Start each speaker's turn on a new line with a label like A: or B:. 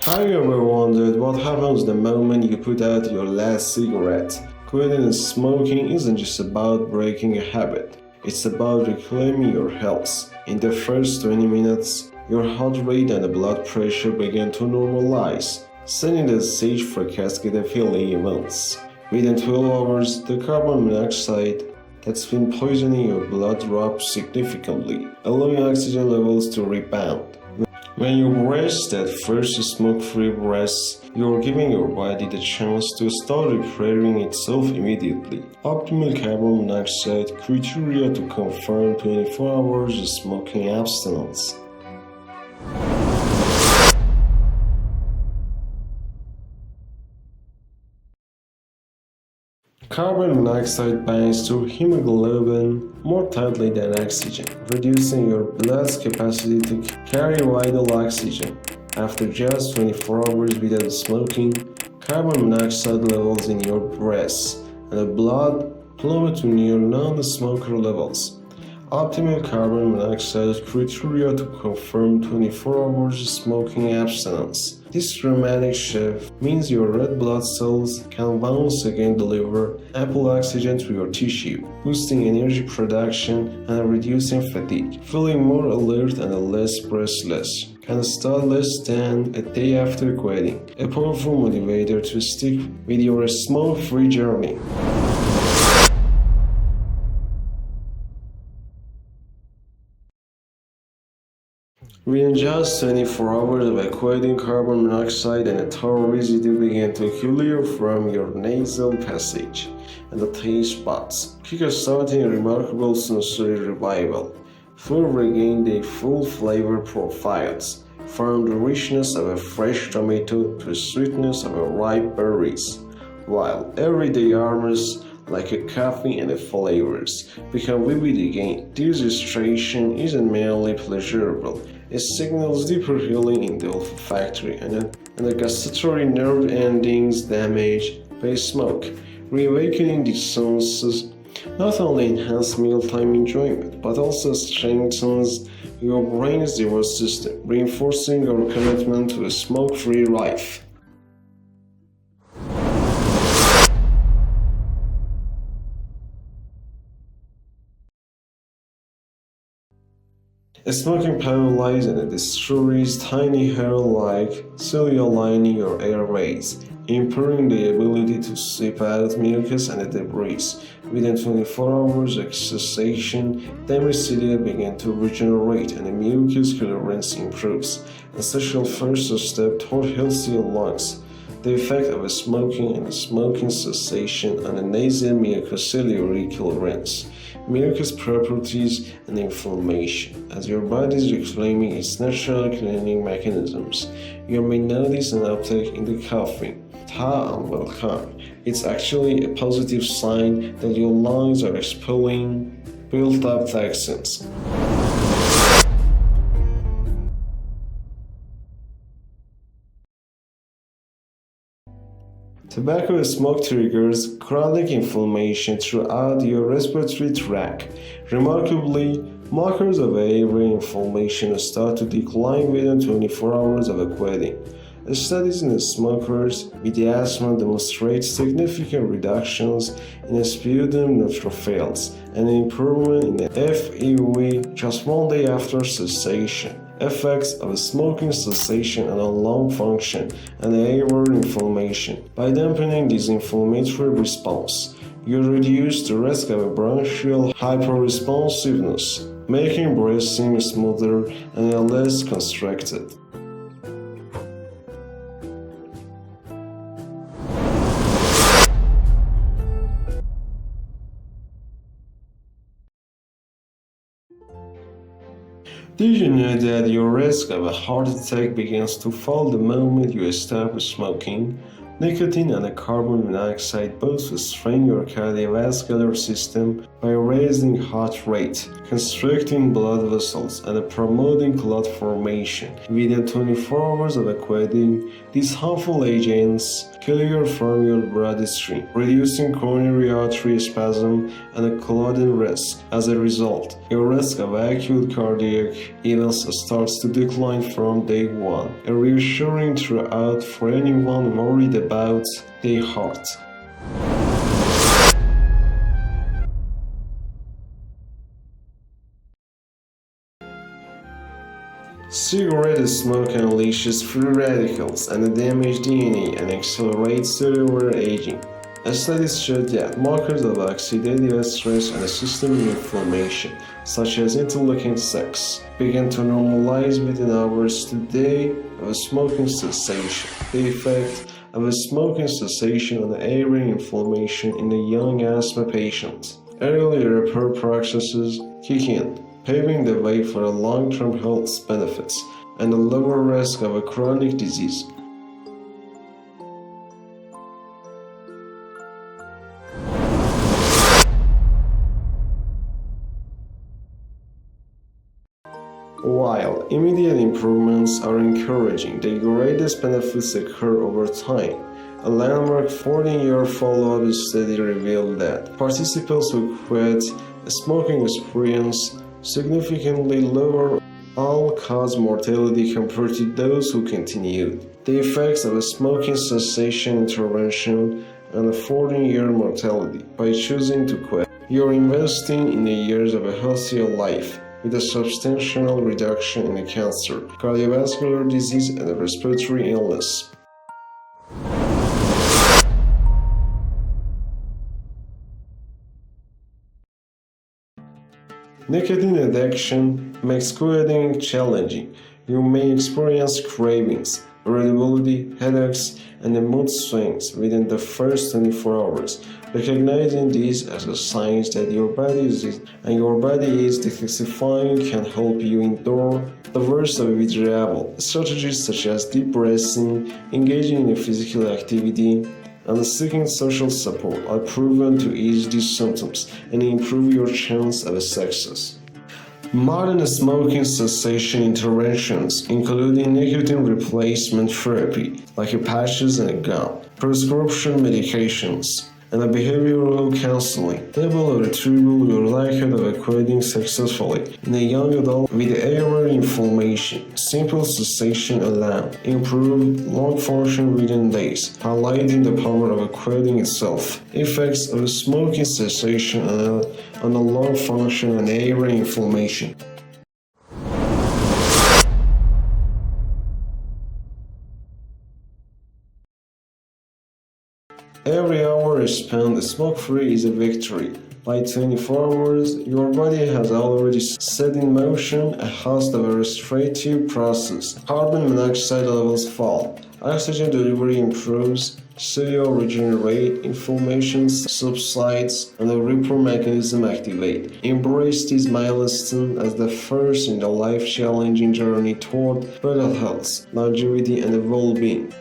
A: Have you ever wondered what happens the moment you put out your last cigarette? Quitting and smoking isn't just about breaking a habit, it's about reclaiming your health. In the first 20 minutes, your heart rate and blood pressure begin to normalize, setting the stage for cascade healing events. Within 12 hours, the carbon monoxide that's been poisoning your blood drops significantly, allowing oxygen levels to rebound. When you rest that first smoke-free breath, you're giving your body the chance to start repairing itself immediately. Optimal carbon monoxide criteria to confirm 24 hours smoking abstinence. Carbon monoxide binds to hemoglobin more tightly than oxygen, reducing your blood's capacity to carry vital oxygen. After just 24 hours without smoking, carbon monoxide levels in your breath and the blood plummet to near non-smoker levels. Optimal carbon monoxide criteria to confirm 24 hours smoking abstinence. This dramatic shift means your red blood cells can once again deliver ample oxygen to your tissue, boosting energy production and reducing fatigue. Feeling more alert and less breathless can start less than a day after quitting, a powerful motivator to stick with your smoke-free journey. Within just 24 hours of quitting, carbon monoxide and a tar residue begin to clear from your nasal passage and the taste buds, kickstarting a remarkable sensory revival. Food regained their full flavor profiles, from the richness of a fresh tomato to the sweetness of ripe berries, while everyday aromas like a coffee and the flavors become vivid again. This illustration isn't merely pleasurable. It signals deeper healing in the olfactory and the gustatory nerve endings damaged by smoke. Reawakening these senses not only enhances mealtime enjoyment, but also strengthens your brain's nervous system, reinforcing our commitment to a smoke-free life. Smoking paralyzes and destroys tiny hair-like cilia lining your airways, impairing the ability to sweep out mucus and debris. Within 24 hours of cessation, damaged cilia begin to regenerate and the mucus clearance improves, an essential first step toward healthier lungs. The effect of smoking and smoking cessation on the nasal mucociliary clearance, mucus properties, and inflammation. As your body is reclaiming its natural cleaning mechanisms, you may notice an uptick in the coughing. Unwelcome. It's actually a positive sign that your lungs are expelling built-up toxins. Tobacco smoke triggers chronic inflammation throughout your respiratory tract. Remarkably, markers of airway inflammation start to decline within 24 hours of quitting. Studies in smokers with asthma demonstrate significant reductions in sputum neutrophils and an improvement in the FEV just one day after cessation. Effects of smoking cessation on lung function and airway inflammation. By dampening this inflammatory response, you reduce the risk of bronchial hyperresponsiveness, making breathing smoother and less constricted. Did you know that your risk of a heart attack begins to fall the moment you stop smoking? Nicotine and carbon monoxide both strain your cardiovascular system by raising heart rate, constricting blood vessels, and promoting clot formation. Within 24 hours of quitting, these harmful agents clear from your bloodstream, reducing coronary artery spasm and clotting risk. As a result, your risk of acute cardiac events starts to decline from day one, a reassuring throughout for anyone worried about their heart. Cigarette smoke unleashes free radicals and damage DNA and accelerates cellular aging. Studies show that markers of oxidative stress and systemic inflammation, such as interleukin-6, begin to normalize within hours to days of smoking cessation. The effect of a smoking cessation on airway inflammation in a young asthma patient. Early repair processes kick in, paving the way for long-term health benefits and a lower risk of a chronic disease. While immediate improvements are encouraging, the greatest benefits occur over time. A landmark 14-year follow-up study revealed that participants who quit smoking experienced significantly lower all-cause mortality compared to those who continued. The effects of a smoking cessation intervention on a 14-year mortality. By choosing to quit, you're investing in the years of a healthier life, with a substantial reduction in cancer, cardiovascular disease, and respiratory illness. Nicotine addiction makes quitting challenging. You may experience cravings, irritability, headaches, and mood swings within the first 24 hours. Recognizing these as a sign that your body is detoxifying can help you endure the worst of withdrawal. Strategies such as deep breathing, engaging in physical activity, and seeking social support are proven to ease these symptoms and improve your chance of success. Modern smoking cessation interventions, including nicotine replacement therapy, like patches and gum, prescription medications, and behavioral counseling, double or triple your likelihood of quitting successfully. In a young adult with airway inflammation, simple cessation alone improved lung function within days, highlighting the power of quitting itself. Effects of smoking cessation on the lung function and airway inflammation. Every hour spent smoke-free is a victory. By 24 hours, your body has already set in motion a host of restorative process. Carbon monoxide levels fall, oxygen delivery improves, cellular regenerate, inflammation subsides, and the repair mechanism activate. Embrace this milestone as the first in the life-challenging journey toward better health, longevity, and well-being.